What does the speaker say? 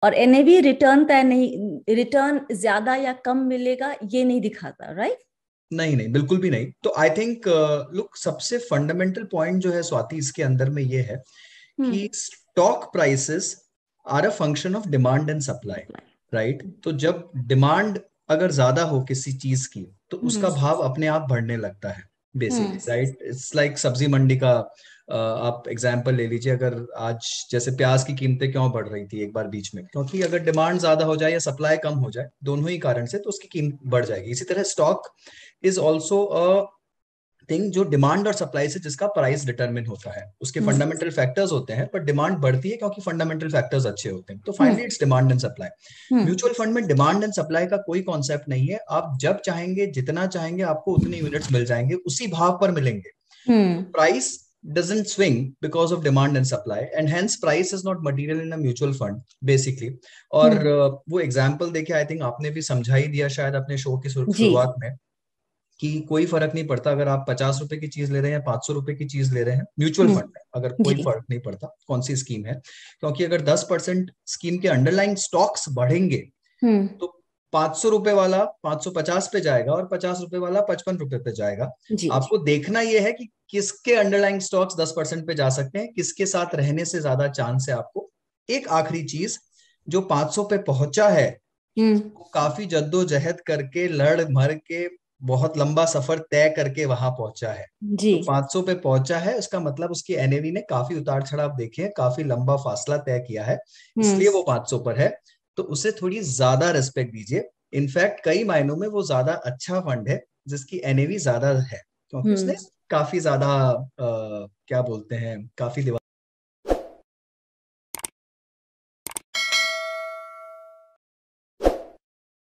और NAV return तय नहीं, रिटर्न ज्यादा या कम मिलेगा ये नहीं दिखाता, राइट? नहीं नहीं, बिल्कुल भी नहीं। तो आई थिंक लुक, सबसे फंडामेंटल पॉइंट जो है स्वाति इसके अंदर में ये है हम्म। कि stock prices are a function of demand and supply, supply. Right? तो जब डिमांड अगर ज्यादा हो किसी चीज की तो हम्म। उसका भाव अपने आप बढ़ने लगता है, hmm. Basically, right? It's like सब्जी मंडी का आप एग्जांपल ले लीजिए। अगर आज जैसे प्याज की कीमतें क्यों बढ़ रही थी एक बार बीच में, क्योंकि अगर डिमांड ज्यादा हो जाए या सप्लाई कम हो जाए, दोनों ही कारण से, तो उसकी कीमत बढ़ जाएगी। इसी तरह stock is also a thing जो डिमांड और सप्लाई से जिसका प्राइस डिटरमिन होता है। उसके हम्म। फंडामेंटल फैक्टर्स होते हैं, पर डिमांड बढ़ती है क्योंकि फंडामेंटल फैक्टर्स अच्छे होते हैं। तो hmm. Finally it's demand and supply. Hmm. Mutual fund में डिमांड एंड सप्लाई का कोई कॉन्सेप्ट नहीं है। आप जब चाहेंगे जितना चाहेंगे आपको उतने यूनिट्स मिल जाएंगे, उसी भाव पर मिलेंगे। Hmm. Price doesn't swing because of demand and supply, and hence price is not material in a mutual fund basically। और हम्म। वो एग्जांपल देखे, आई थिंक आपने भी समझा ही दिया शायद अपने शो की जी। शुरुआत में, कि कोई फर्क नहीं पड़ता अगर आप 50 रुपए की चीज ले रहे हैं या 500 रुपए की चीज ले रहे हैं म्यूचुअल हम्म। फंड में, अगर कोई जी। फर्क नहीं पड़ता कौन सी स्कीम है। क्योंकि अगर 10% स्कीम के अंडरलाइन स्टॉक्स बढ़ेंगे हम्म। तो 500 रुपए वाला 550 पे जाएगा और 50 रुपए वाला 55 रुपए पे जाएगा। जी। जी। आपको देखना यह है कि किसके अंडरलाइन स्टॉक्स 10% पे जा सकते हैं, किसके साथ रहने से ज्यादा चांस है आपको। एक आखिरी चीज, जो 500 पे पहुंचा है हम्म। वो काफी जद्दोजहद करके लड़ मर के बहुत लंबा सफर तय करके वहां पहुंचा है। जी। तो 500 पे पहुंचा है, उसका मतलब उसकी एनएवी ने काफी उतार चढ़ाव देखे हैं, काफी लंबा फासला तय किया है, हम्म। इसलिए वो 500 पर है। तो उसे थोड़ी ज्यादा रिस्पेक्ट दीजिए। इनफैक्ट कई मायनों में वो ज्यादा अच्छा फंड है जिसकी एनएवी ज्यादा है, क्योंकि उसने हम्म। काफी ज्यादा क्या बोलते हैं, काफी